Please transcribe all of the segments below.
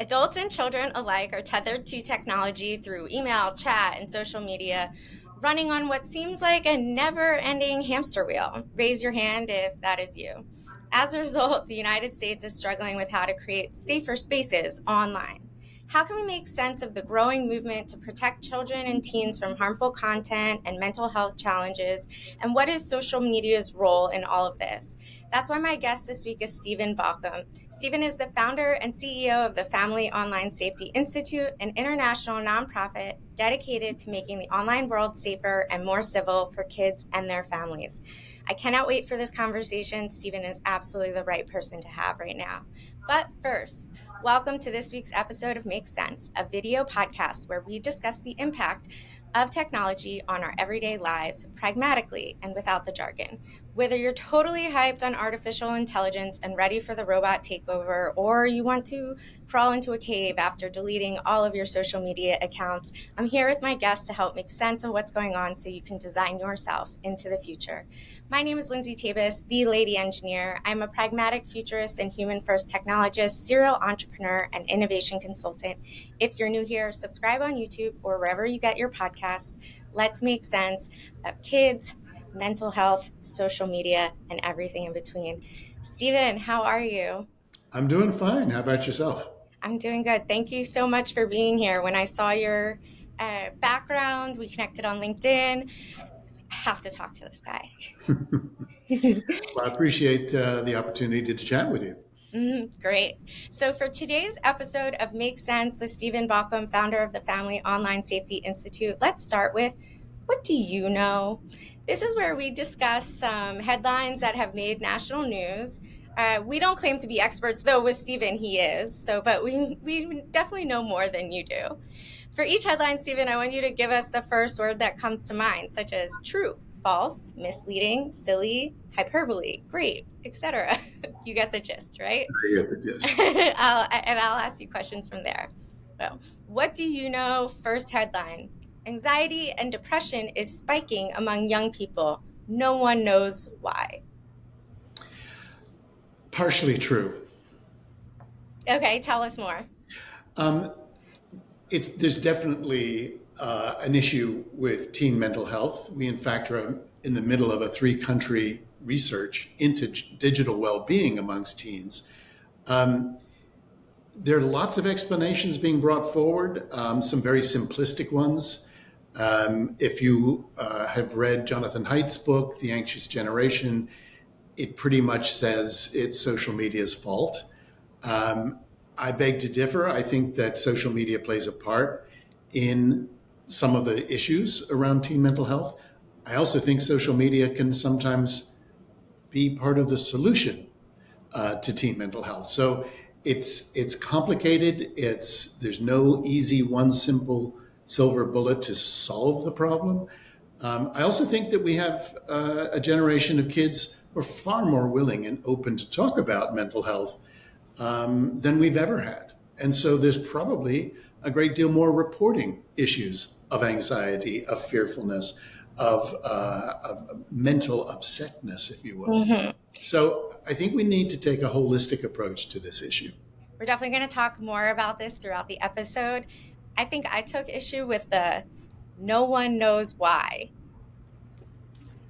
Adults and children alike are tethered to technology through email, chat, and social media, running on what seems like a never ending hamster wheel. Raise your hand if that is you. As a result, the United States is struggling with how to create safer spaces online. How can we make sense of the growing movement to protect children and teens from harmful content and mental health challenges? And what is social media's role in all of this? That's why my guest this week is Stephen Baucom. Stephen is the founder and CEO of the Family Online Safety Institute, an international nonprofit dedicated to making the online world safer and more civil for kids and their families. I cannot wait for this conversation. Stephen is absolutely the right person to have right now. But first, welcome to this week's episode of Make Sense, a video podcast where we discuss the impact of technology on our everyday lives pragmatically and without the jargon. Whether you're totally hyped on artificial intelligence and ready for the robot takeover, or you want to crawl into a cave after deleting all of your social media accounts, I'm here with my guests to help make sense of what's going on so you can design yourself into the future. My name is Lindsay, the Lady Engineer. I'm a pragmatic futurist and human-first technologist, serial entrepreneur, and innovation consultant. If you're new here, subscribe on YouTube or wherever you get your podcasts. Let's make sense of kids, mental health, social media, and everything in between. Stephen, how are you? I'm doing fine. How about yourself? I'm doing good. Thank you so much for being here. When I saw your background, we connected on LinkedIn. I have to talk to this guy. Well, I appreciate the opportunity to chat with you. Great. So for today's episode of Make Sense with Stephen Baucom, founder of the Family Online Safety Institute, let's start with, what do you know? This is where we discuss some headlines that have made national news. We don't claim to be experts, though with Stephen he is. But we definitely know more than you do. For each headline, Stephen, I want you to give us the first word that comes to mind, such as true, false, misleading, silly, hyperbole, great, etc. You get the gist, right? I get the gist. I'll ask you questions from there. Well, what do you know? First headline: anxiety and depression is spiking among young people. No one knows why. Partially true. Okay, tell us more. Um, there's definitely an issue with teen mental health. We, in fact, are in the middle of a 3-country research into digital well-being amongst teens. There are lots of explanations being brought forward, some very simplistic ones. If you have read Jonathan Haidt's book, The Anxious Generation, it pretty much says it's social media's fault. I beg to differ. I think that social media plays a part in some of the issues around teen mental health. I also think social media can sometimes be part of the solution to teen mental health. So it's complicated. There's no easy, one simple silver bullet to solve the problem. I also think that we have a generation of kids who are far more willing and open to talk about mental health than we've ever had. And so there's probably a great deal more reporting issues of anxiety, of fearfulness, of mental upsetness, if you will. Mm-hmm. So I think we need to take a holistic approach to this issue. We're definitely going to talk more about this throughout the episode. I think I took issue with the no one knows why.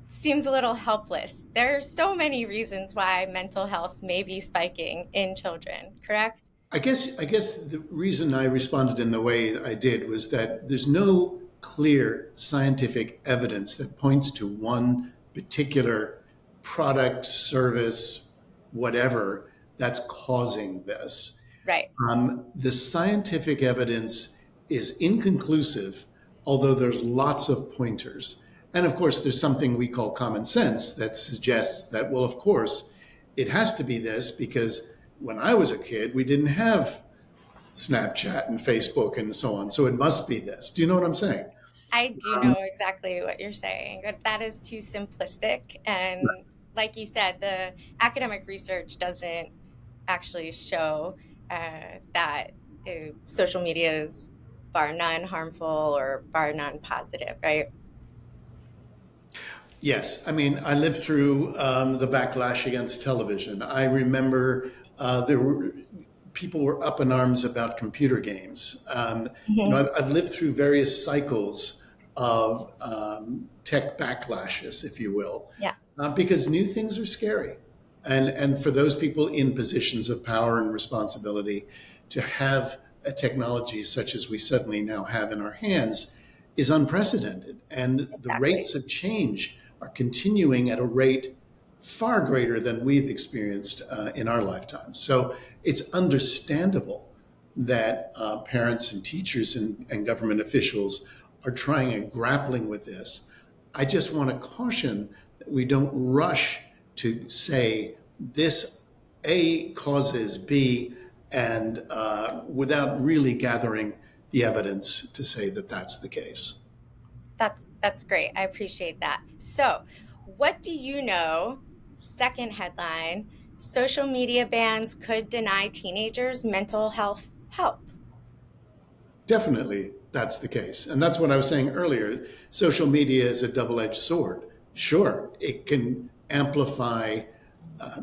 Seems a little helpless. There are so many reasons why mental health may be spiking in children, correct? I guess the reason I responded in the way I did was that there's no clear scientific evidence that points to one particular product, service, whatever, that's causing this. Right. The scientific evidence is inconclusive, although there's lots of pointers. And of course, there's something we call common sense that suggests that, well, of course, it has to be this because when I was a kid, we didn't have Snapchat and Facebook and so on. So it must be this. Do you know what I'm saying? I do know exactly what you're saying, but that is too simplistic. And like you said, the academic research doesn't actually show that social media is bar none harmful or bar none positive, right? Yes. I mean, I lived through the backlash against television. I remember there were people were up in arms about computer games. Hmm. I've lived through various cycles of tech backlashes, if you will, Yeah, because new things are scary. And for those people in positions of power and responsibility to have a technology such as we suddenly now have in our hands is unprecedented. And the exactly. rates of change are continuing at a rate far greater than we've experienced in our lifetimes. So it's understandable that parents and teachers and government officials are trying and grappling with this. I just want to caution that we don't rush to say this A causes B, and without really gathering the evidence to say that that's the case. That's great. I appreciate that. So, what do you know? Second headline: social media bans could deny teenagers mental health help. Definitely, that's the case. And that's what I was saying earlier. Social media is a double edged sword. Sure, it can amplify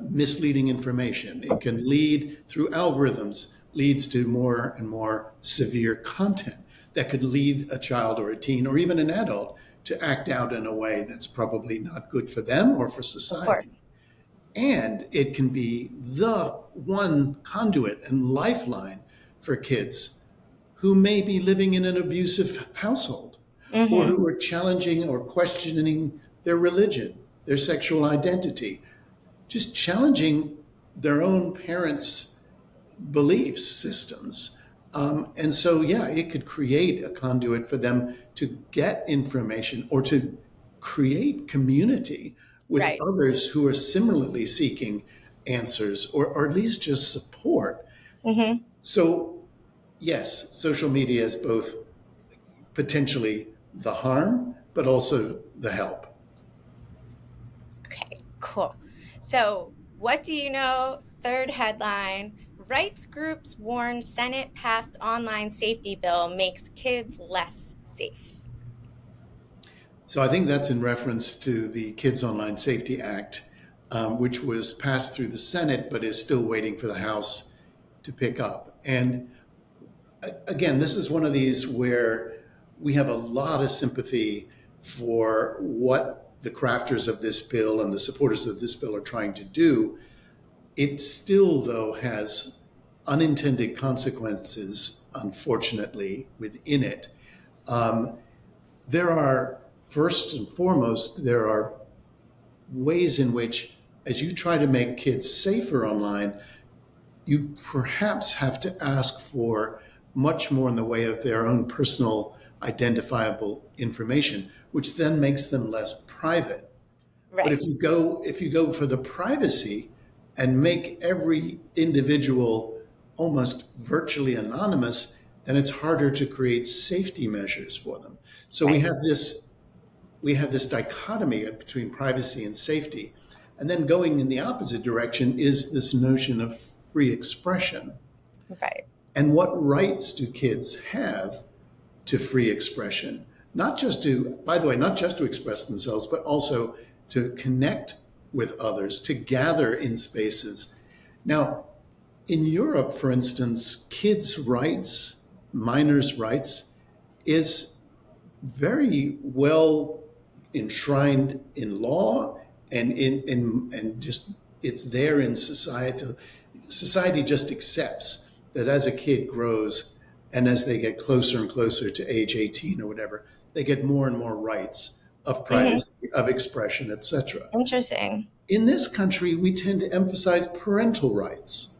misleading information, it can lead through algorithms, leads to more and more severe content that could lead a child or a teen or even an adult to act out in a way that's probably not good for them or for Of society. course. And it can be the one conduit and lifeline for kids who may be living in an abusive household or Mm-hmm. who are challenging or questioning their religion, their sexual identity, just challenging their own parents' belief systems. And so, yeah, it could create a conduit for them to get information or to create community with Right. others who are similarly seeking answers or at least just support. Mm-hmm. So, yes, social media is both potentially the harm, but also the help. Okay, cool. So, what do you know? Third headline: rights groups warn Senate passed online safety bill makes kids less safe. So I think that's in reference to the Kids Online Safety Act, which was passed through the Senate but is still waiting for the House to pick up. And again, this is one of these where we have a lot of sympathy for what the crafters of this bill and the supporters of this bill are trying to do. It still, though, has unintended consequences, unfortunately, within it. Um, there are, first and foremost, there are ways in which, as you try to make kids safer online, you perhaps have to ask for much more in the way of their own personal identifiable information, which then makes them less private. But Right. if you go for the privacy and make every individual almost virtually anonymous, then it's harder to create safety measures for them. So Right. we have this dichotomy between privacy and safety. And then going in the opposite direction is this notion of free expression. Right. And what rights do kids have to free expression? Not just to, by the way, not just to express themselves, but also to connect with others, to gather in spaces. Now, in Europe, for instance, kids' rights, minors' rights, is very well enshrined in law and and just it's there in society. Society just accepts that as a kid grows and as they get closer and closer to age 18 or whatever, they get more and more rights of Mm-hmm. privacy, of expression, etc. Interesting. In this country, we tend to emphasize parental rights.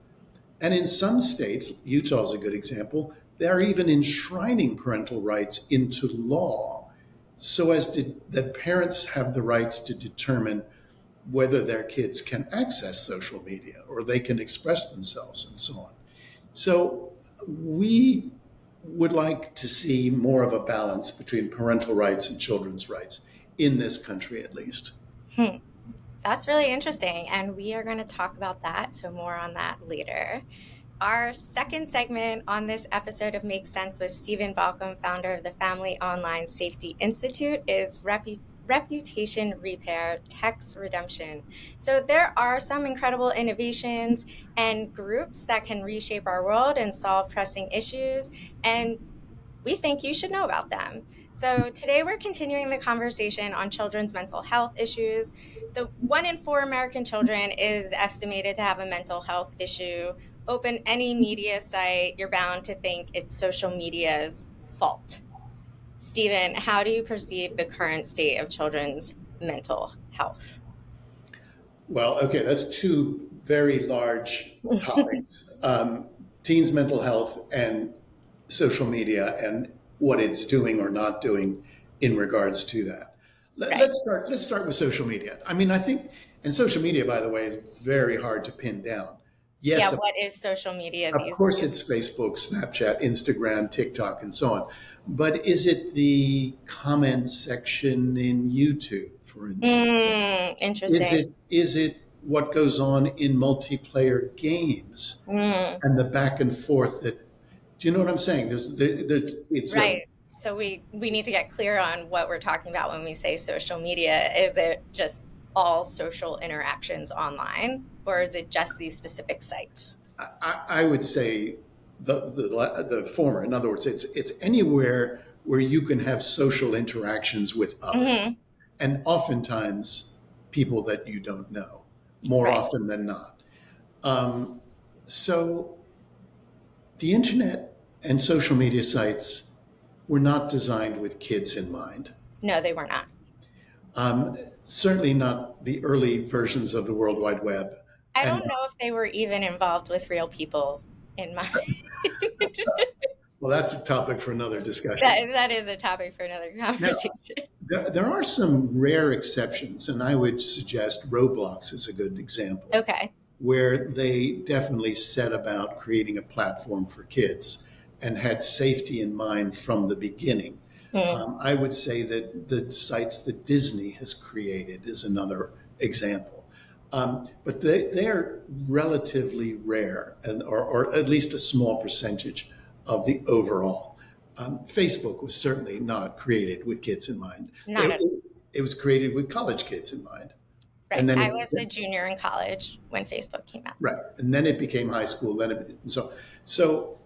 And in some states, Utah's a good example, they're even enshrining parental rights into law so as to, that parents have the rights to determine whether their kids can access social media or they can express themselves and so on. So we would like to see more of a balance between parental rights and children's rights in this country, at least. Hmm. That's really interesting. And we are going to talk about that. So, more on that later. Our second segment on this episode of Make Sense with Stephen Balcom, founder of the Family Online Safety Institute, is reputation repair, text redemption. So there are some incredible innovations and groups that can reshape our world and solve pressing issues. And we think you should know about them. So, today we're continuing the conversation on children's mental health issues. So, 1 in 4 American children is estimated to have a mental health issue. Open any media site, you're bound to think it's social media's fault. Stephen, how do you perceive the current state of children's mental health? Well, okay, that's two very large topics. Teens' mental health and social media and what it's doing or not doing in regards to that. Right. Let's start with social media. I mean, I think, and social media, by the way, is very hard to pin down. Yeah, Yes, what is social media of these course, days? it's Facebook, Snapchat, Instagram, TikTok, and so on. But is it the comment section in YouTube, for instance? Interesting. Is it what goes on in multiplayer games Mm. and the back and forth that? Do you know what I'm saying? It's a Right. So we need to get clear on what we're talking about when we say social media. Is it just all social interactions online, or is it just these specific sites? I would say the former. In other words, it's anywhere where you can have social interactions with others, Hmm. and oftentimes people that you don't know, more Right. often than not. Um, so the internet and social media sites were not designed with kids in mind. No, they were not. Certainly not the early versions of the World Wide Web. I And don't know if they were even involved with real people in mind. well, that's a topic for another discussion. That is a topic for another Now, conversation. there are some rare exceptions, and I would suggest Roblox is a good example, Okay. where they definitely set about creating a platform for kids and had safety in mind from the beginning. Hmm. I would say that the sites that Disney has created is another example. But they are relatively rare, or at least a small percentage of the overall. Facebook was certainly not created with kids in mind. Not a It was created with college kids in mind. right. And then I was a junior in college when Facebook came out. right, and then it became high school. So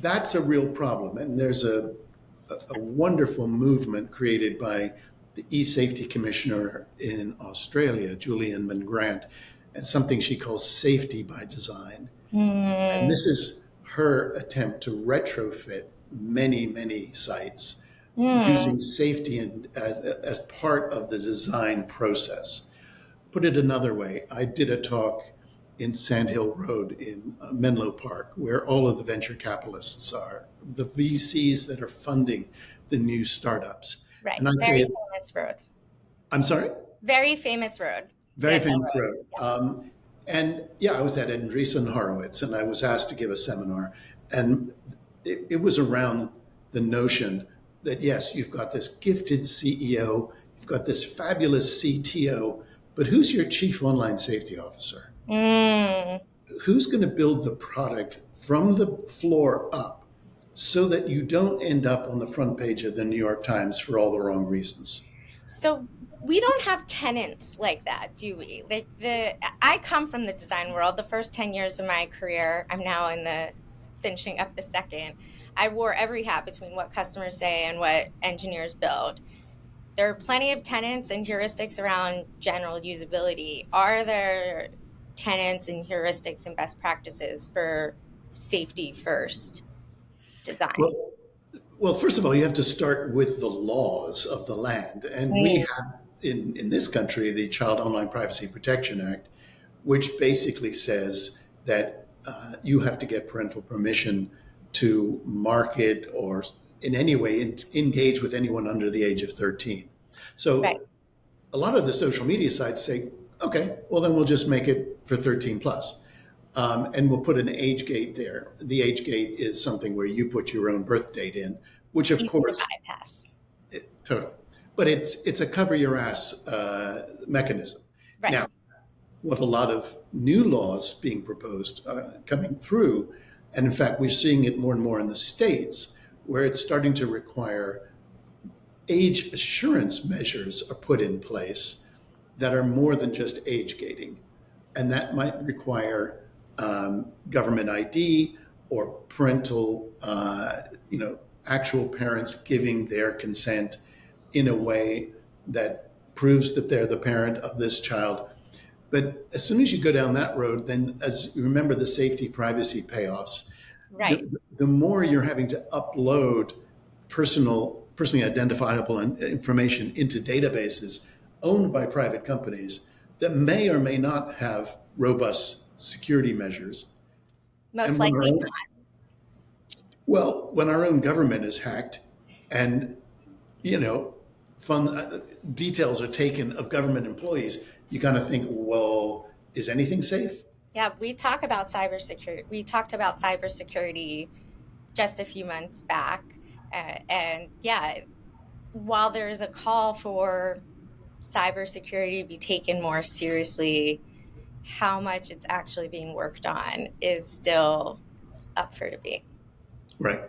that's a real problem. And there's a wonderful movement created by the e-safety commissioner in Australia, Julian Grant, and something she calls safety by design. And Hmm. this is her attempt to retrofit many sites Hmm. using safety as part of the design process. Put it another way, I did a talk in Sand Hill Road in Menlo Park, where all of the venture capitalists are, the VCs that are funding the new startups. Right. And I Very say, famous road. I'm sorry? Very famous road. Very Sand Hill famous Road. road. Yes. And yeah, I was at Andreessen Horowitz and I was asked to give a seminar. And it was around the notion that, yes, you've got this gifted CEO, you've got this fabulous CTO, but who's your chief online safety officer? Mm. Who's going to build the product from the floor up so that you don't end up on the front page of the New York Times for all the wrong reasons? So we don't have tenants like that, do we? Like I come from the design world. The first 10 years of my career, I'm now in the finishing up the second. I wore every hat between what customers say and what engineers build. There are plenty of tenants and heuristics around general usability. Are there tenants and heuristics and best practices for safety first design? Well, well, first of all, you have to start with the laws of the land. And we Mm. have in this country the Child Online Privacy Protection Act, which basically says that you have to get parental permission to market or in any way engage with anyone under the age of 13. Right. So a lot of the social media sites say, okay, well, then we'll just make it for 13 plus. And we'll put an age gate there. The age gate is something where you put your own birth date in, which of Easy to course, bypass. totally. But it's a cover your ass mechanism. Right. Now, what a lot of new laws being proposed coming through, and in fact, we're seeing it more and more in the states, where it's starting to require age assurance measures are put in place that are more than just age gating. And that might require government ID or parental, actual parents giving their consent in a way that proves that they're the parent of this child. But as soon as you go down that road, then as you remember the safety privacy payoffs, Right. the more you're having to upload personally identifiable information into databases owned by private companies that may or may not have robust security measures. Most And when likely not. when our own government is hacked and, you know, fun details are taken of government employees, you kind of think, well, is anything safe? Yeah, we talk about cybersecurity. We talked about cybersecurity just a few months back. And yeah, while there's a call for cybersecurity to be taken more seriously, how much it's actually being worked on is still up for debate. Right.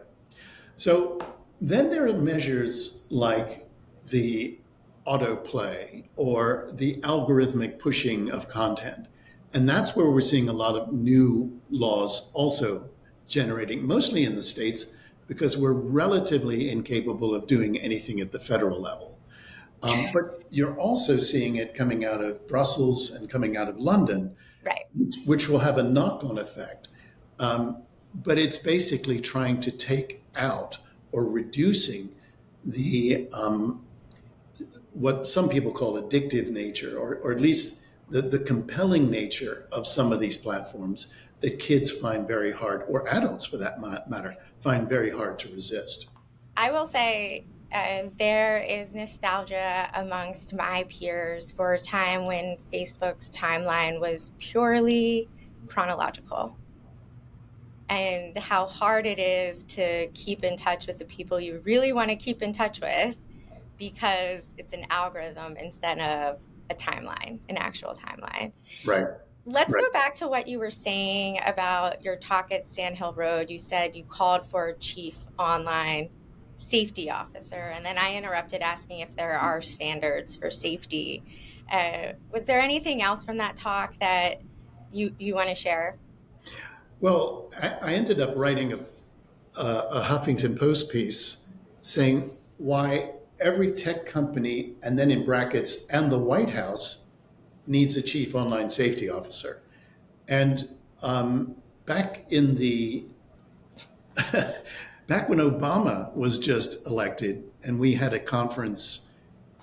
So then there are measures like the autoplay or the algorithmic pushing of content. And that's where we're seeing a lot of new laws also generating, mostly in the states, because we're relatively incapable of doing anything at the federal level. But you're also seeing it coming out of Brussels and coming out of London, Right. which will have a knock on effect. But it's basically trying to take out or reducing the what some people call addictive nature, or at least the compelling nature of some of these platforms that kids find very hard, or adults for that matter, find very hard to resist. I will say there is nostalgia amongst my peers for a time when Facebook's timeline was purely chronological, and how hard it is to keep in touch with the people you really want to keep in touch with because it's an algorithm instead of a timeline, an actual timeline. Right. Let's Right. go back to what you were saying about your talk at Sand Hill Road. You said you called for a chief online safety officer, and then I interrupted asking if there are standards for safety. Was there anything else from that talk that you want to share? Well, I ended up writing a Huffington Post piece saying why every tech company, and then in brackets, and the White House needs a chief online safety officer. And back in the back when Obama was just elected, and we had a conference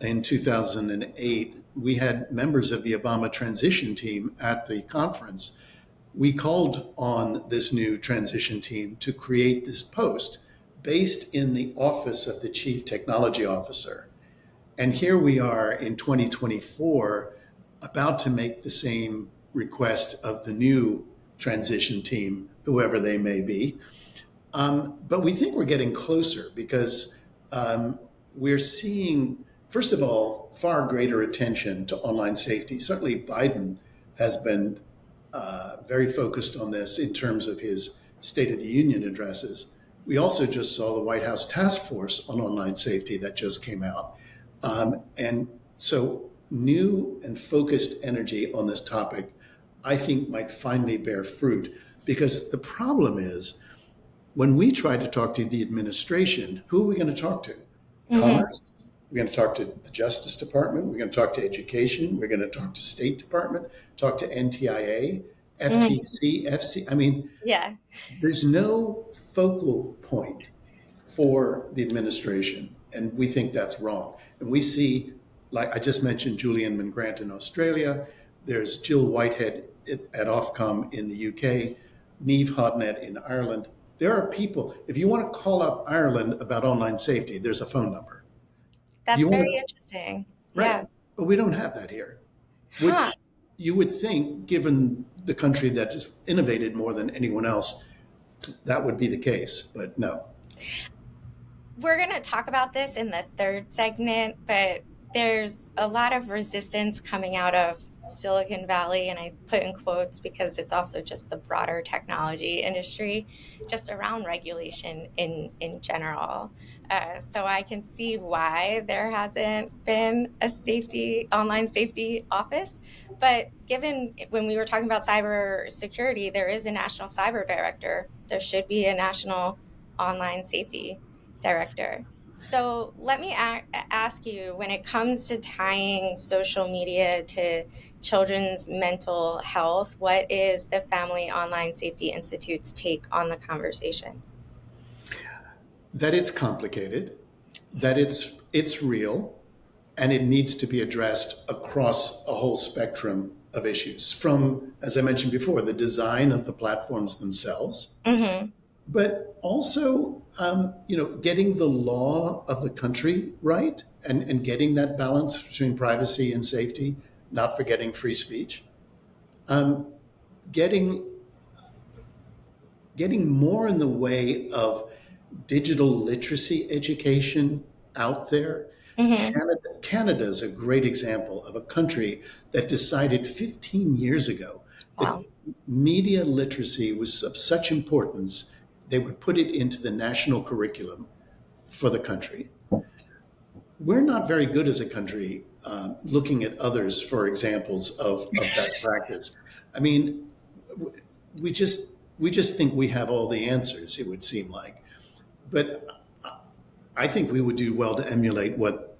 in 2008, we had members of the Obama transition team at the conference. We called on this new transition team to create this post based in the office of the chief technology officer. And here we are in 2024, about to make the same request of the new transition team, whoever they may be. But we think we're getting closer because we're seeing, first of all, far greater attention to online safety. Certainly, Biden has been very focused on this in terms of his State of the Union addresses. We also just saw the White House task force on online safety that just came out. And so new and focused energy on this topic, I think, might finally bear fruit. Because the problem is, when we try to talk to the administration, who are we going to talk to? Mm-hmm. Commerce? We're going to talk to the Justice Department. We're going to talk to education. We're going to talk to State Department, talk to NTIA, FTC, FC. I mean, Yeah. there's no focal point for the administration, and we think that's wrong. And we see, like I just mentioned, Julian Mangrant in Australia. There's Jill Whitehead at Ofcom in the UK, Niamh Hodnett in Ireland. There are people, if you want to call up Ireland about online safety, there's a phone number. If That's you want very to, interesting. right, Yeah. but we don't have that here, Huh. which you would think, given the country that has innovated more than anyone else, that would be the case, but no. We're going to talk about this in the third segment, but there's a lot of resistance coming out of Silicon Valley, and I put in quotes because it's also just the broader technology industry, just around regulation in general. So I can see why there hasn't been a safety online safety office. But given when we were talking about cyber security, there is a national cyber director. There should be a national online safety director. So let me ask you, when it comes to tying social media to children's mental health, what is the Family Online Safety Institute's take on the conversation? That it's complicated, that it's real, and it needs to be addressed across a whole spectrum of issues, from, as I mentioned before, the design of the platforms themselves, Mm-hmm. but also getting the law of the country right, and getting that balance between privacy and safety, not forgetting free speech, um, getting getting more in the way of digital literacy education out there. Mm-hmm. Canada is a great example of a country that decided 15 years ago that Wow. media literacy was of such importance, they would put it into the national curriculum for the country. We're not very good as a country looking at others for examples of best practice. I mean, we just we just think we have all the answers. It would seem like, but I think we would do well to emulate what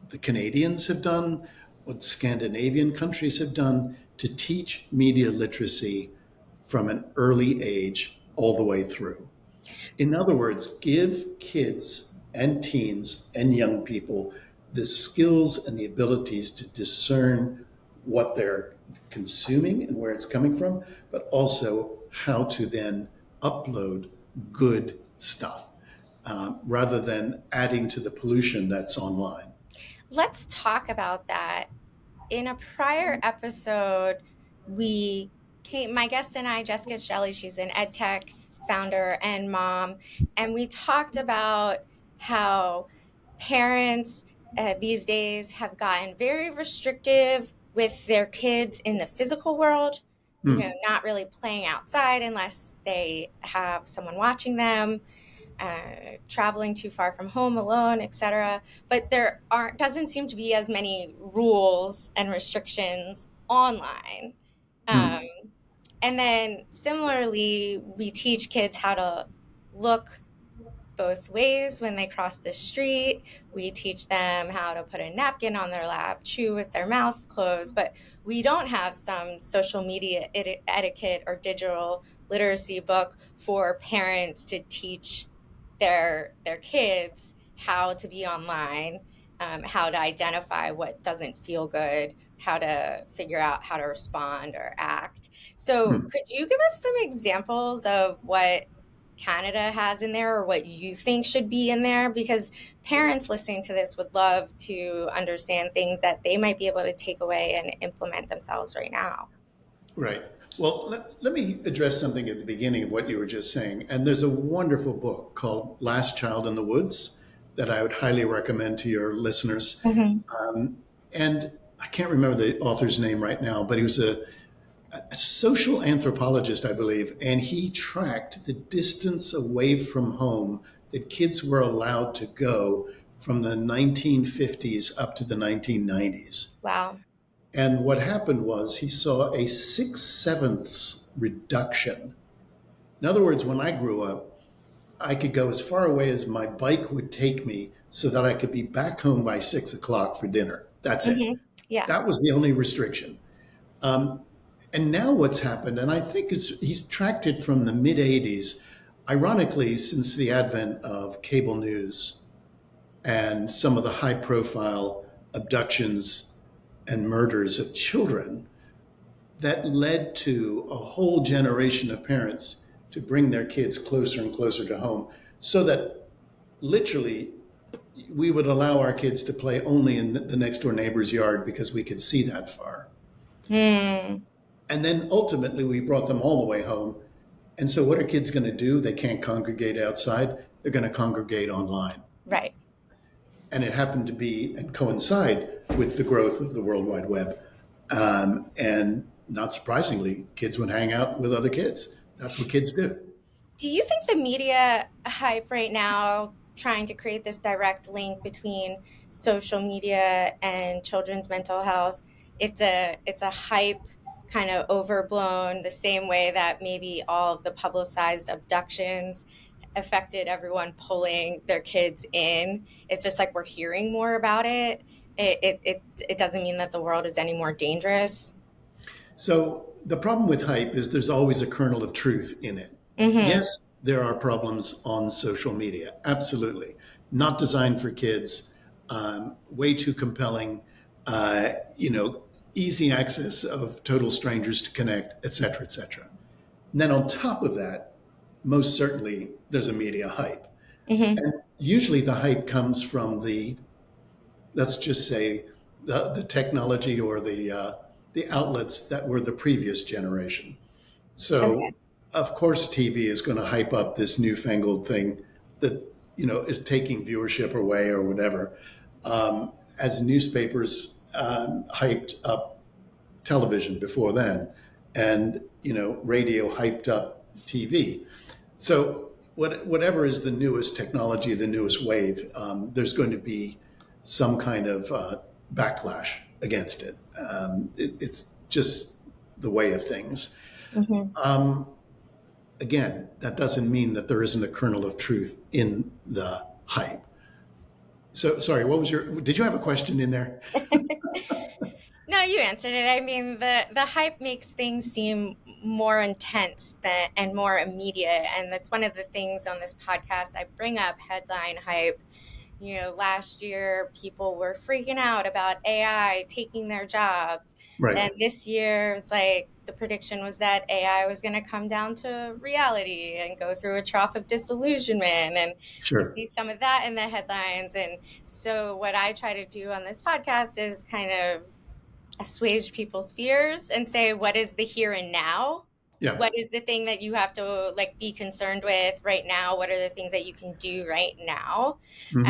the Canadians have done, what Scandinavian countries have done to teach media literacy from an early age all the way through. In other words, give kids and teens and young people the skills and the abilities to discern what they're consuming and where it's coming from, but also how to then upload good stuff rather than adding to the pollution that's online. Let's talk about that. In a prior episode, we my guest and I, Jessica Shelley, she's an ed tech founder and mom, and we talked about how parents these days have gotten very restrictive with their kids in the physical world, Hmm. not really playing outside unless they have someone watching them, traveling too far from home alone, etc. But there aren't doesn't seem to be as many rules and restrictions online. Um, Hmm. and then similarly, we teach kids how to look both ways when they cross the street. We teach them how to put a napkin on their lap, chew with their mouth closed, but we don't have some social media etiquette or digital literacy book for parents to teach their kids how to be online, how to identify what doesn't feel good, how to figure out how to respond or act. So, Hmm. could you give us some examples of what Canada has in there or what you think should be in there? Because parents listening to this would love to understand things that they might be able to take away and implement themselves right now. Right. Well, let me address something at the beginning of what you were just saying. And there's a wonderful book called Last Child in the Woods that I would highly recommend to your listeners. Mm-hmm. And I can't remember the author's name right now, but he was a social anthropologist, I believe, and he tracked the distance away from home that kids were allowed to go from the 1950s up to the 1990s. Wow. And what happened was he saw a 6/7 reduction. In other words, when I grew up, I could go as far away as my bike would take me so that I could be back home by 6 o'clock for dinner. That's it. Mm-hmm. Yeah. That was the only restriction. Um, and now what's happened, and I think he's tracked it from the mid 80s, ironically, since the advent of cable news and some of the high profile abductions and murders of children that led to a whole generation of parents to bring their kids closer and closer to home so that literally we would allow our kids to play only in the next door neighbor's yard because we could see that far. Hmm. And then ultimately we brought them all the way home. And so what are kids going to do? They can't congregate outside. They're going to congregate online. Right. And it happened to be and coincide with the growth of the World Wide Web. And not surprisingly, kids would hang out with other kids. That's what kids do. Do you think the media hype right now, trying to create this direct link between social media and children's mental health, it's a hype kind of overblown the same way that maybe all of the publicized abductions affected everyone pulling their kids in? It's just like we're hearing more about it. It doesn't mean that the world is any more dangerous. So the problem with hype is there's always a kernel of truth in it. Mm-hmm. Yes, there are problems on social media. Absolutely. Not designed for kids, way too compelling, you know, easy access of total strangers to connect, et cetera, et cetera. And then on top of that, most certainly there's a media hype. Mm-hmm. And usually the hype comes from the, let's just say, the technology or the outlets that were the previous generation. So, Okay. of course, TV is going to hype up this newfangled thing that is taking viewership away or whatever. As newspapers hyped up television before then, and radio hyped up TV. So, whatever is the newest technology, the newest wave, there's going to be some kind of backlash against it. It's just the way of things. Mm-hmm. Um, Again, that doesn't mean that there isn't a kernel of truth in the hype. So, sorry, did you have a question in there? No, you answered it. I mean, the hype makes things seem more intense and more immediate, and that's one of the things on this podcast. I bring up headline hype. Last year people were freaking out about AI taking their jobs. Right. And this year, it's like the prediction was that AI was going to come down to reality and go through a trough of disillusionment. And we Sure. see some of that in the headlines. And so, what I try to do on this podcast is kind of assuage people's fears and say, what is the here and now? Yeah. What is the thing that you have to be concerned with right now? What are the things that you can do right now? Hmm.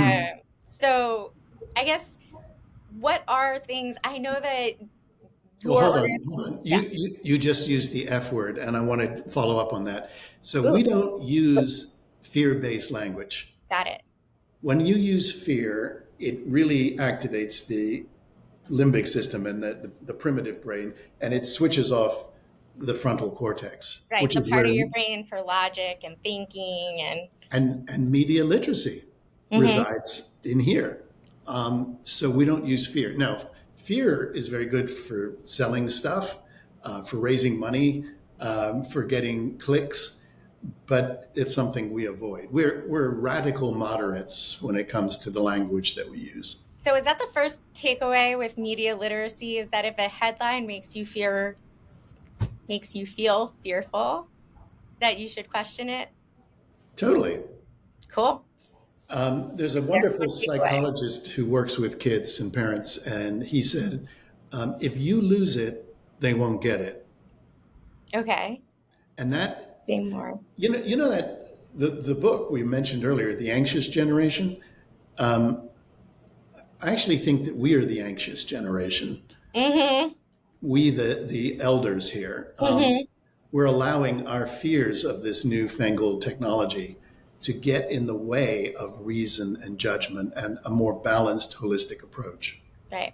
So I guess, what are things, I know that Well, your hold on. organization. Hold on. Yeah. You just used the F word, and I want to follow up on that. So we Ooh, don't use fear-based language. got it. When you use fear, it really activates the limbic system and the primitive brain, and it switches off the frontal cortex, Right. which The is part where of your brain for logic and thinking and media literacy and resides in here. So we don't use fear. Now, fear is very good for selling stuff, for raising money, for getting clicks, but it's something we avoid. We're radical moderates when it comes to the language that we use. So is that the first takeaway with media literacy, is that if a headline makes you feel fearful, that you should question it? Totally. Cool. There's a There's wonderful one takeaway. psychologist who works with kids and parents, and he said, if you lose it, they won't get it. Okay. And that, Say more. that the book we mentioned earlier, The Anxious Generation, um, I actually think that we are the anxious generation. Mm-hmm. We, the elders here, Mm-hmm. we're allowing our fears of this newfangled technology to get in the way of reason and judgment and a more balanced, holistic approach. Right.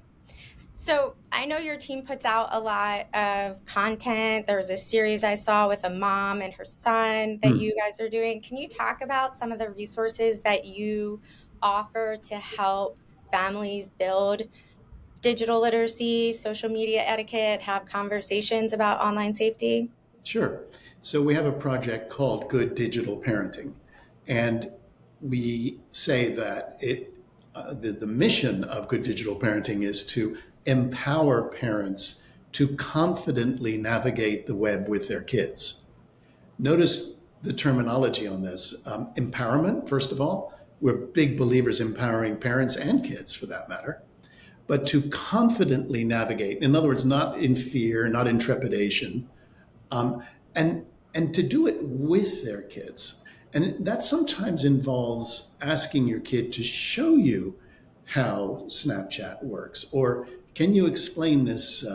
So I know your team puts out a lot of content. There was a series I saw with a mom and her son that Hmm. you guys are doing. Can you talk about some of the resources that you offer to help families build digital literacy, social media etiquette, have conversations about online safety? Sure. So we have a project called Good Digital Parenting, and we say that the mission of Good Digital Parenting is to empower parents to confidently navigate the web with their kids. Notice the terminology on this. Empowerment, first of all, we're big believers empowering parents and kids for that matter, but to confidently navigate, in other words, not in fear, not in trepidation, um, and and to do it with their kids. And that sometimes involves asking your kid to show you how Snapchat works, or can you explain this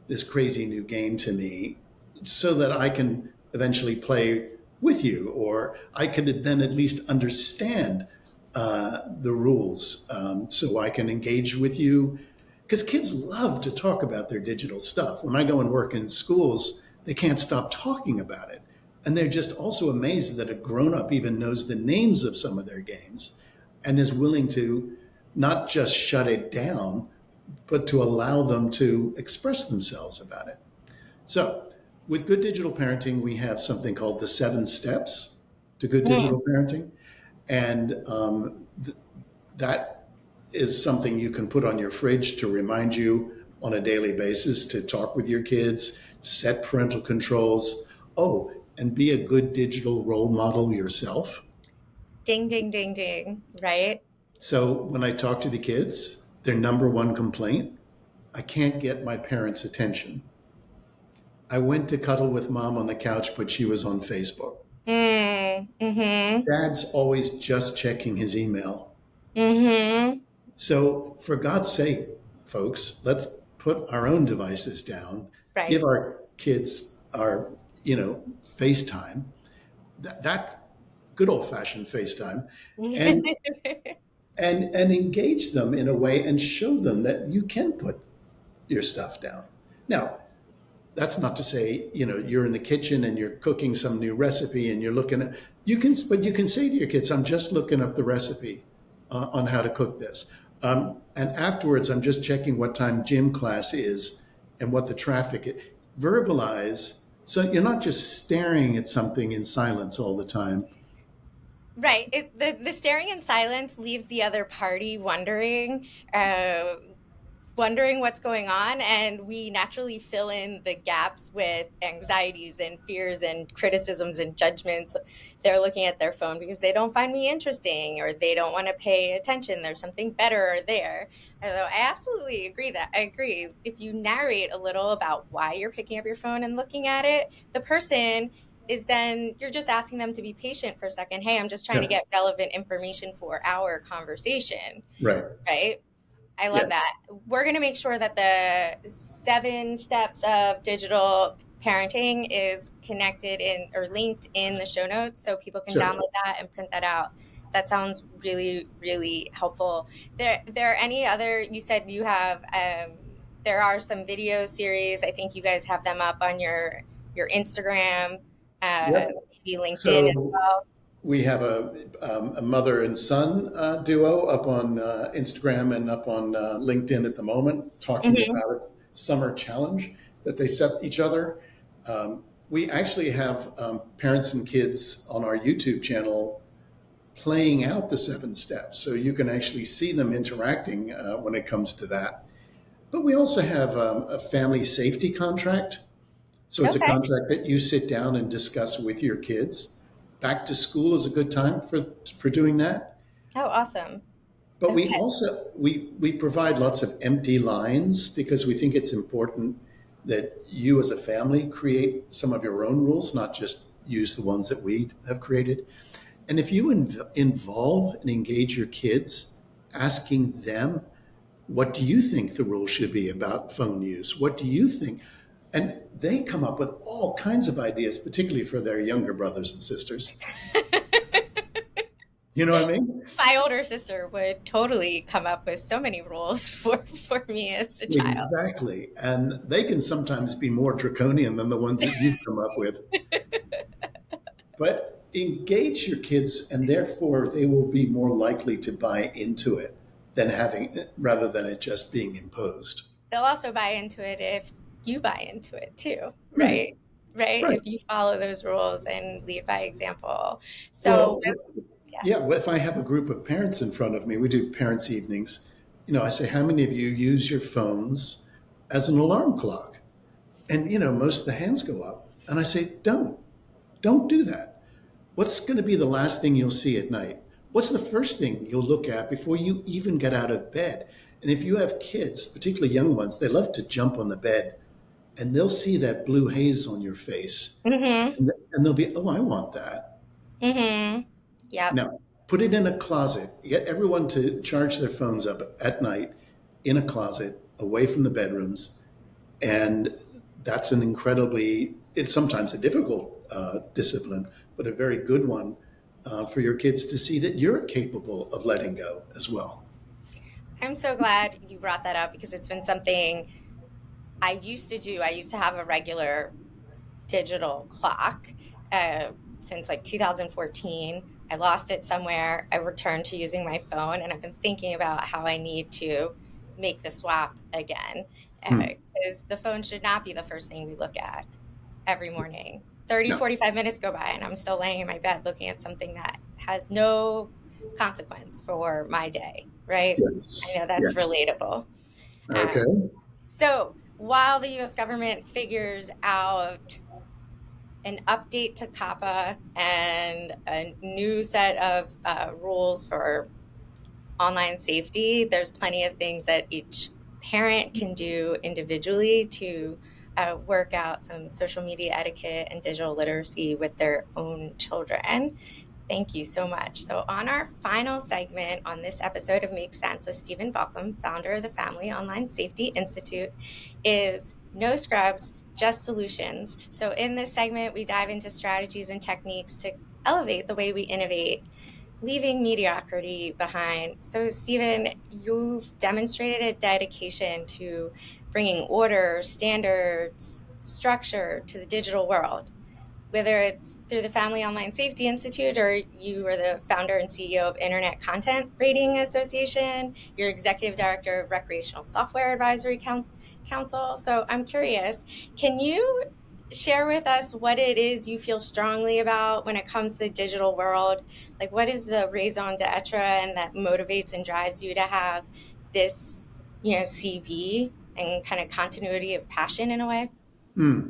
this crazy new game to me so that I can eventually play with you, or I could then at least understand the rules, so I can engage with you. Because kids love to talk about their digital stuff. When I go and work in schools, they can't stop talking about it. And they're just also amazed that a grown up even knows the names of some of their games and is willing to not just shut it down, but to allow them to express themselves about it. So, with good digital parenting, we have something called the 7 steps to good Mm, digital parenting. And that is something you can put on your fridge to remind you on a daily basis to talk with your kids, set parental controls. Oh, and be a good digital role model yourself. ding, ding, ding, ding. Right? So when I talk to the kids, their number one complaint, I can't get my parents' attention. I went to cuddle with mom on the couch, but she was on Facebook. Mm-hmm. Dad's always just checking his email. Mm-hmm. So, for God's sake, folks, let's put our own devices down, Right. give our kids our, FaceTime, that good old fashioned FaceTime, and and engage them in a way and show them that you can put your stuff down. Now, that's not to say, you're in the kitchen and you're cooking some new recipe and you're looking at, but you can say to your kids, I'm just looking up the recipe on how to cook this. And afterwards, I'm just checking what time gym class is and what the traffic is. Verbalize, so you're not just staring at something in silence all the time. Right. The staring in silence leaves the other party uh, wondering what's going on, and we naturally fill in the gaps with anxieties and fears and criticisms and judgments. They're looking at their phone because they don't find me interesting or they don't want to pay attention. There's something better there. Although I absolutely agree that I agree. If you narrate a little about why you're picking up your phone and looking at it, the person is then you're just asking them to be patient for a second. Hey, I'm just trying to Yeah. get relevant information for our conversation, Right. right? I love Yes. that. We're going to make sure that the 7 steps of digital parenting is connected in or linked in the show notes so people can Sure. download that and print that out. That sounds really, really helpful. There are any other, you said you have, there are some video series. I think you guys have them up on your Instagram, Yep. maybe LinkedIn as So well. we have a mother and son duo up on Instagram and up on LinkedIn at the moment, talking Hmm. about a summer challenge that they set each other. We actually have parents and kids on our YouTube channel playing out the 7 steps, so you can actually see them interacting when it comes to that. But we also have a family safety contract, so it's a Okay. contract that you sit down and discuss with your kids. Back to school is a good time for doing that. Oh, awesome. But we Okay. also we provide lots of empty lines because we think it's important that you as a family create some of your own rules, not just use the ones that we have created. And if you involve and engage your kids, asking them, what do you think the rules should be about phone use? What do you think? And they come up with all kinds of ideas, particularly for their younger brothers and sisters. You know what I mean? My older sister would totally come up with so many rules for me as a child. Exactly. And they can sometimes be more draconian than the ones that you've come up with. But engage your kids, and therefore they will be more likely to buy into it than having rather than it just being imposed. They'll also buy into it if you buy into it too, Right. right? Right? Right. If you follow those rules and lead by example. So, Well, yeah. yeah, if I have a group of parents in front of me, we do parents' evenings. I say, how many of you use your phones as an alarm clock? And, most of the hands go up. And I say, don't do that. What's going to be the last thing you'll see at night? What's the first thing you'll look at before you even get out of bed? And if you have kids, particularly young ones, they love to jump on the bed and they'll see that blue haze on your face Mm-hmm. and they'll be, oh, I want that. Mm-hmm. Yep. Now, put it in a closet. Get everyone to charge their phones up at night in a closet away from the bedrooms. And that's an incredibly, it's sometimes a difficult discipline, but a very good one for your kids to see that you're capable of letting go as well. I'm so glad you brought that up because it's been something I used to do. I used to have a regular digital clock uh, since like 2014. I lost it somewhere. I returned to using my phone, and I've been thinking about how I need to make the swap again Hmm. because the phone should not be the first thing we look at every morning. 30, No. 45 minutes go by, and I'm still laying in my bed looking at something that has no consequence for my day, right? I Yes. know that's Yes. relatable. Uh, Okay. so while the US government figures out an update to COPPA and a new set of rules for online safety, there's plenty of things that each parent can do individually to work out some social media etiquette and digital literacy with their own children. Thank you so much. So, on our final segment on this episode of Make Sense with Stephen Balcom, founder of the Family Online Safety Institute, is no scrubs, just solutions. So, in this segment, we dive into strategies and techniques to elevate the way we innovate, leaving mediocrity behind. So, Stephen, you've demonstrated a dedication to bringing order, standards, structure to the digital world, whether it's through the Family Online Safety Institute or you are the founder and CEO of Internet Content Rating Association, you're executive director of Recreational Software Advisory Council. So I'm curious, can you share with us what it is you feel strongly about when it comes to the digital world? Like, what is the raison d'etre and that motivates and drives you to have this, CV and kind of continuity of passion in a way? Hmm.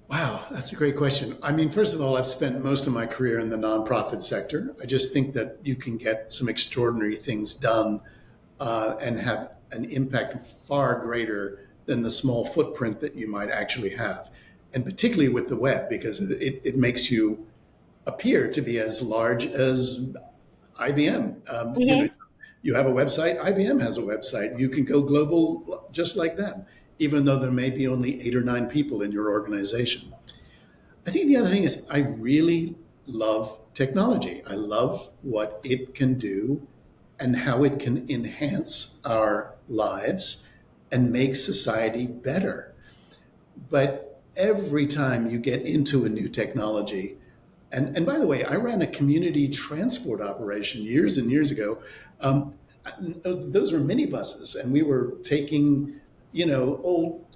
Wow, that's a great question. I mean, first of all, I've spent most of my career in the nonprofit sector. I just think that you can get some extraordinary things done and have an impact far greater than the small footprint that you might actually have. And particularly with the web, because it makes you appear to be as large as IBM. Mm-hmm. You have a website, IBM has a website. You can go global just like them, even though there may be only 8 or 9 people in your organization. I think the other thing is I really love technology. I love what it can do and how it can enhance our lives and make society better. But every time you get into a new technology, and by the way, I ran a community transport operation years and years ago. Those were minibuses, and we were taking,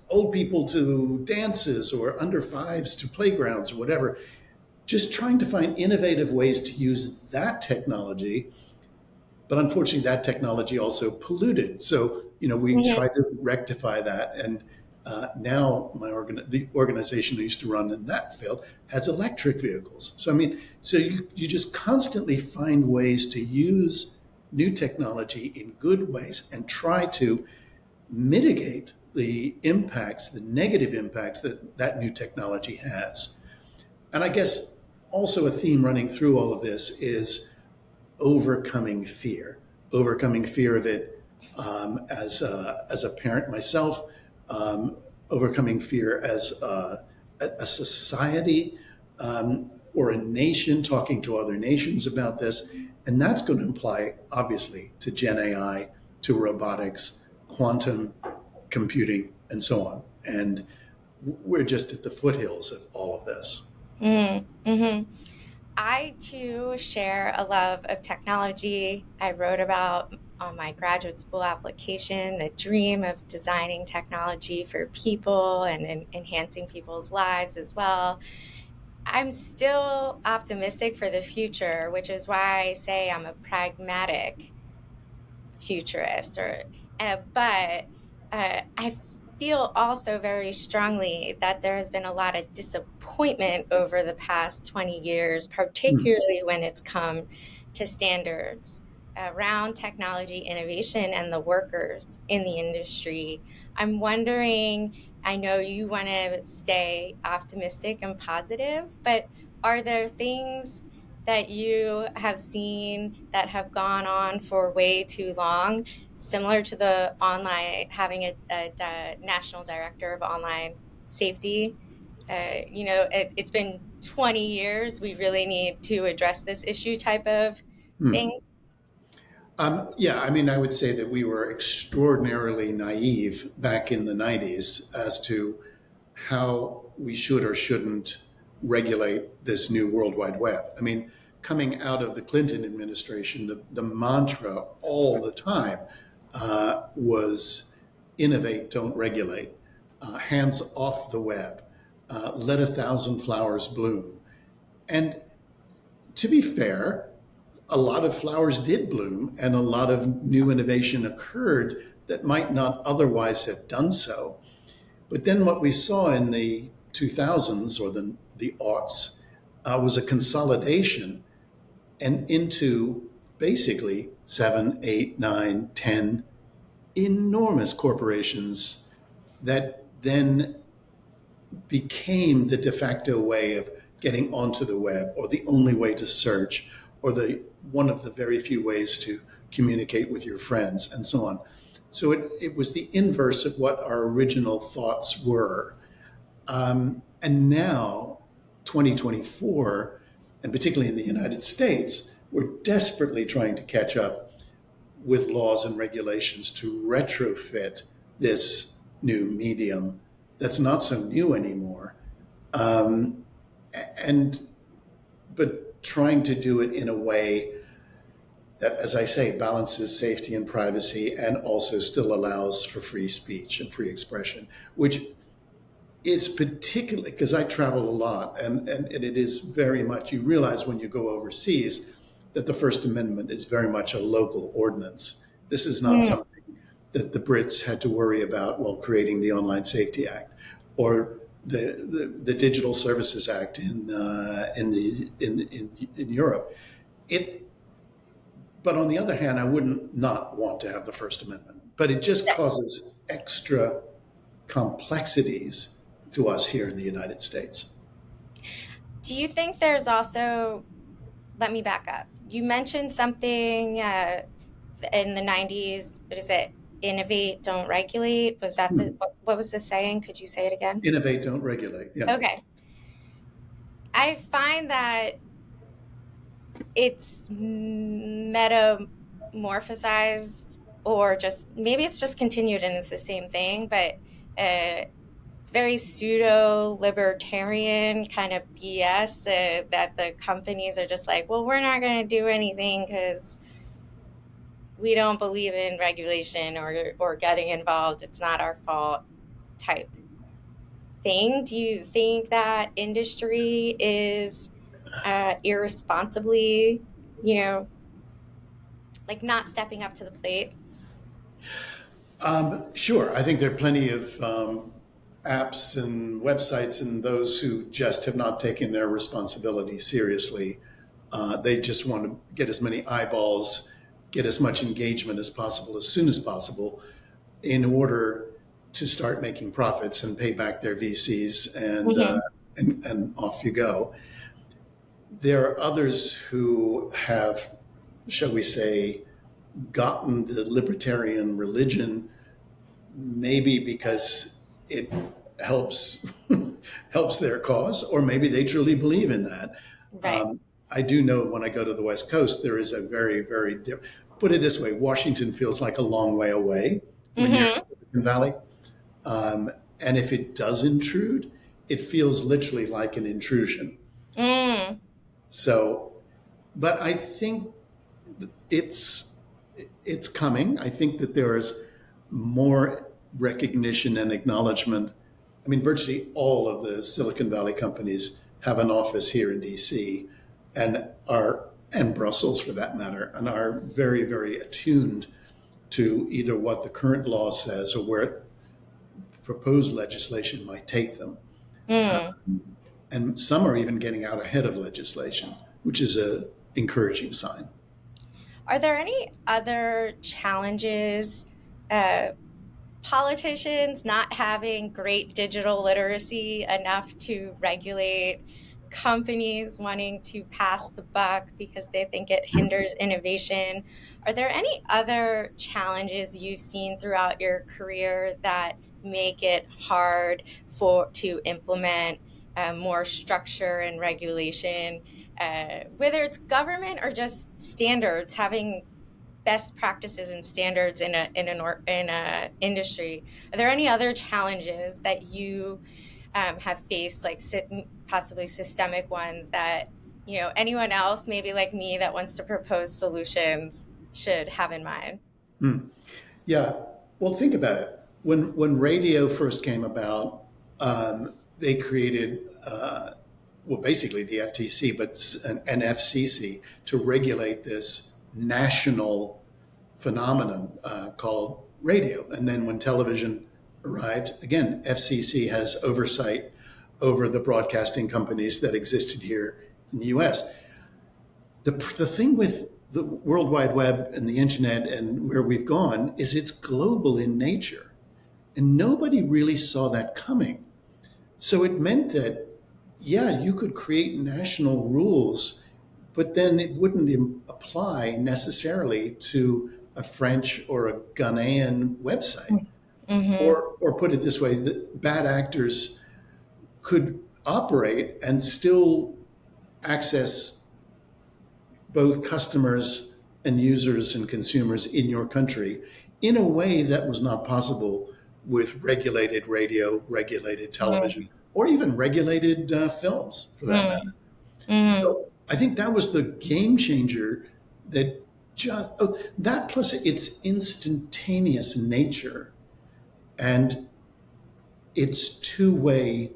old people to dances or under fives to playgrounds or whatever. Just trying to find innovative ways to use that technology, but unfortunately, that technology also polluted. So, we Mm-hmm. tried to rectify that. And now the organization I used to run in that field has electric vehicles. So, I mean, so you just constantly find ways to use new technology in good ways and try to mitigate the impacts, the negative impacts that that new technology has. And I guess also a theme running through all of this is overcoming fear of it as a parent myself, overcoming fear as a society or a nation talking to other nations about this. And that's going to apply, obviously, to Gen AI, to robotics, quantum computing, and so on. And we're just at the foothills of all of this. Mm-hmm. I too share a love of technology. I wrote about on my graduate school application the dream of designing technology for people and enhancing people's lives as well. I'm still optimistic for the future, which is why I say I'm a pragmatic futurist but I feel also very strongly that there has been a lot of disappointment over the past 20 years, Hmm. particularly when it's come to standards around technology innovation and the workers in the industry. I'm wondering, I know you want to stay optimistic and positive, but are there things that you have seen that have gone on for way too long, similar to the online, having a national director of online safety. It's been 20 years. We really need to address this issue type of Hmm. thing. Yeah, I mean, I would say that we were extraordinarily naive back in the 90s as to how we should or shouldn't regulate this new World Wide Web. I mean, coming out of the Clinton administration, the mantra all the time was innovate, don't regulate, hands off the web, let a thousand flowers bloom. And to be fair, a lot of flowers did bloom and a lot of new innovation occurred that might not otherwise have done so. But then what we saw in the 2000s or the aughts was a consolidation and into basically seven, eight, nine, 10 enormous corporations that then became the de facto way of getting onto the web or the only way to search or the one of the very few ways to communicate with your friends and so on. So it was the inverse of what our original thoughts were. And now, 2024, and particularly in the United States, we're desperately trying to catch up with laws and regulations to retrofit this new medium that's not so new anymore. Um, and but trying to do it in a way that, as I say, balances safety and privacy and also still allows for free speech and free expression, which is particularly because I travel a lot and it is very much, you realize when you go overseas that the First Amendment is very much a local ordinance. This is not Mm, something that the Brits had to worry about while creating the Online Safety Act or the Digital Services Act in Europe. It, but on the other hand, I wouldn't not want to have the First Amendment. But it just no. causes extra complexities to us here in the United States. Do you think there's also, let me back up. You mentioned something in the 90s. What is it? Innovate, don't regulate. Was that Hmm. what was the saying? Could you say it again? Innovate, don't regulate. Yeah. Okay. I find that it's metamorphosized, or just maybe it's just continued and it's the same thing, but it's very pseudo libertarian kind of BS that the companies are just like, well, we're not going to do anything because we don't believe in regulation or getting involved. It's not our fault type thing. Do you think that industry is irresponsibly, you know, like not stepping up to the plate? Sure. I think there are plenty of apps and websites and those who just have not taken their responsibility seriously. They just want to get as many eyeballs, get as much engagement as possible, as soon as possible, in order to start making profits and pay back their VCs, Hmm. and off you go. There are others who have, shall we say, gotten the libertarian religion maybe because it helps helps their cause, or maybe they truly believe in that. Right. I do know when I go to the West Coast, there is a put it this way, Washington feels like a long way away when you're in Hmm. Silicon Valley. Um, and if it does intrude, it feels literally like an intrusion. Mm. So, but I think it's it's coming. I think that there is more recognition and acknowledgement. I mean, virtually all of the Silicon Valley companies have an office here in DC and are, and Brussels for that matter, and are very, very attuned to either what the current law says or where proposed legislation might take them. Mm. And some are even getting out ahead of legislation, which is a encouraging sign. Are there any other challenges? Uh, Politicians not having great digital literacy enough to regulate companies wanting to pass the buck because they think it hinders innovation. Are there any other challenges you've seen throughout your career that make it hard to implement more structure and regulation, whether it's government or just standards, having best practices and standards in a industry? Are there any other challenges that you have faced, like possibly systemic ones that anyone else, maybe like me, that wants to propose solutions should have in mind? Hmm. Yeah. Well, think about it. When radio first came about, they created well, basically the FTC, but an FCC to regulate this national phenomenon called radio. And then when television arrived, again, FCC has oversight over the broadcasting companies that existed here in the US. The thing with the World Wide Web and the internet and where we've gone is it's global in nature. And nobody really saw that coming. So it meant that, yeah, you could create national rules, but then it wouldn't apply necessarily to a French or a Ghanaian website. Mm-hmm. Or put it this way, that bad actors could operate and still access both customers and users and consumers in your country in a way that was not possible with regulated radio, regulated television, or even regulated films for that matter. Mm-hmm. So I think that was the game changer that that plus its instantaneous nature and its two-way.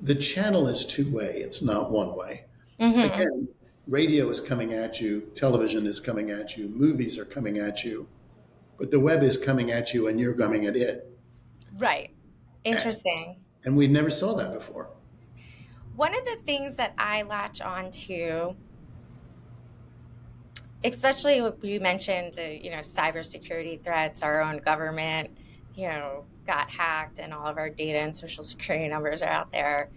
The channel is two-way. It's not one way. Mm-hmm. Again, radio is coming at you, television is coming at you, movies are coming at you, but the web is coming at you and you're coming at it. Right. Interesting. And we never saw that before. One of the things that I latch on to, especially what you mentioned, cybersecurity threats, our own government, got hacked and all of our data and social security numbers are out there.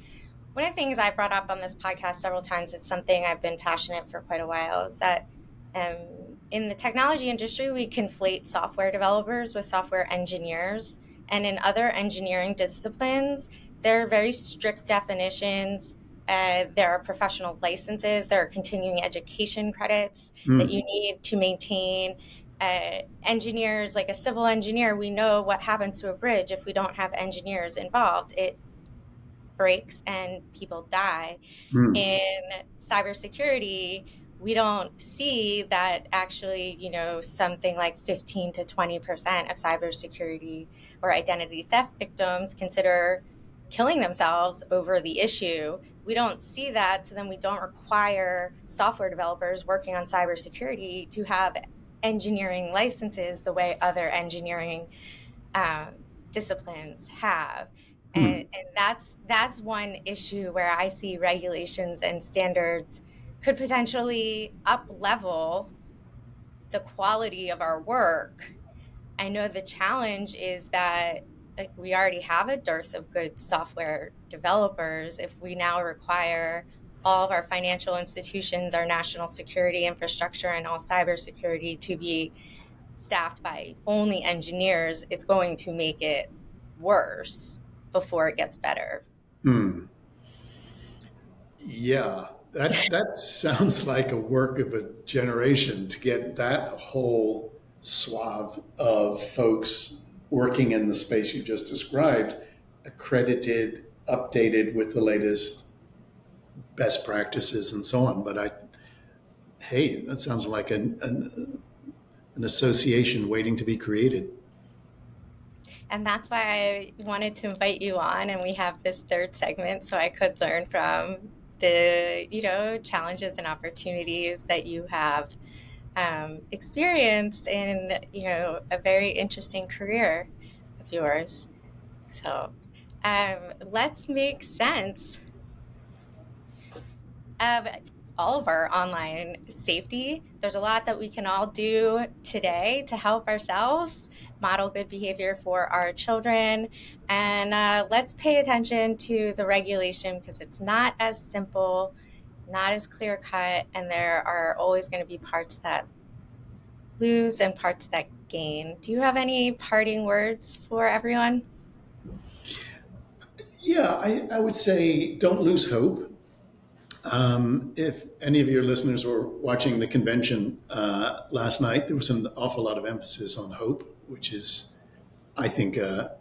One of the things I brought up on this podcast several times, it's something I've been passionate for quite a while, is that um, in the technology industry, we conflate software developers with software engineers. And in other engineering disciplines, there are very strict definitions. There are professional licenses, there are continuing education credits that you need to maintain. Engineers, like a civil engineer, we know what happens to a bridge if we don't have engineers involved. It breaks and people die. Mm. In cybersecurity, we don't see that actually, something like 15 to 20% of cybersecurity or identity theft victims consider killing themselves over the issue. We don't see that, so then we don't require software developers working on cybersecurity to have engineering licenses the way other engineering disciplines have. And that's one issue where I see regulations and standards could potentially up level the quality of our work. I know the challenge is that, like, we already have a dearth of good software developers. If we now require all of our financial institutions, our national security infrastructure, and all cybersecurity to be staffed by only engineers, it's going to make it worse before it gets better. Hmm. Yeah, that sounds like a work of a generation to get that whole swath of folks working in the space you just described accredited, updated with the latest best practices and so on. But hey, that sounds like an association waiting to be created. And that's why I wanted to invite you on, and we have this third segment so I could learn from the, challenges and opportunities that you have experienced in, a very interesting career of yours. So let's make sense of all of our online safety. There's a lot that we can all do today to help ourselves model good behavior for our children. And let's pay attention to the regulation because it's not as simple, not as clear cut, and there are always going to be parts that lose and parts that gain. Do you have any parting words for everyone? Yeah, I would say don't lose hope. If any of your listeners were watching the convention last night, there was an awful lot of emphasis on hope, which is, I think, a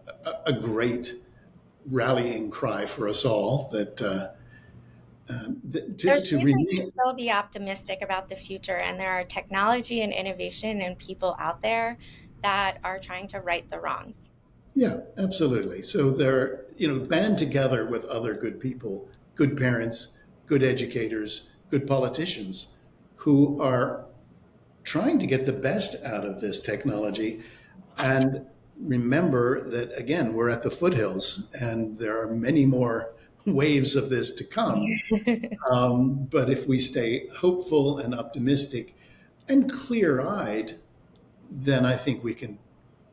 great rallying cry for us all. There's To reason to remain. still be optimistic about the future, and there are technology and innovation and people out there that are trying to right the wrongs. Yeah, absolutely. So they're, band together with other good people, good parents, good educators, good politicians who are trying to get the best out of this technology. And remember that, again, we're at the foothills and there are many more waves of this to come. But if we stay hopeful and optimistic and clear eyed, then I think we can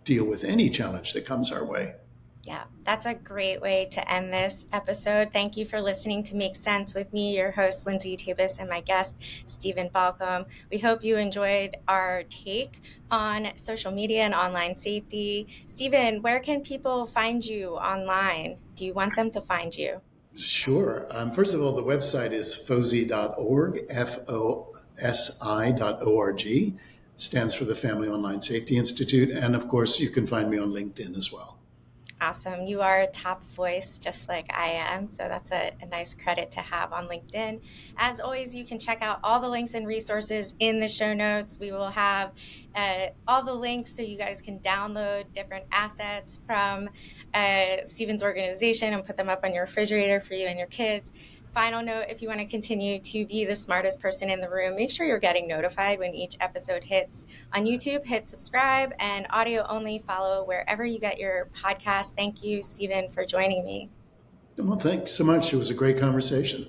deal with any challenge that comes our way. Yeah, that's a great way to end this episode. Thank you for listening to Make Sense with me, your host, Lindsay Tabus, and my guest, Stephen Balcom. We hope you enjoyed our take on social media and online safety. Stephen, where can people find you online? Do you want them to find you? Sure. First of all, the website is fosi.org, fosi.org. It stands for the Family Online Safety Institute. And of course, you can find me on LinkedIn as well. Awesome. You are a top voice just like I am. So that's a nice credit to have on LinkedIn. As always, you can check out all the links and resources in the show notes. We will have all the links so you guys can download different assets from Stephen's organization and put them up on your refrigerator for you and your kids. Final note, if you want to continue to be the smartest person in the room, make sure you're getting notified when each episode hits. On YouTube, hit subscribe, and audio only follow wherever you get your podcast. Thank you, Stephen, for joining me. Well, thanks so much. It was a great conversation.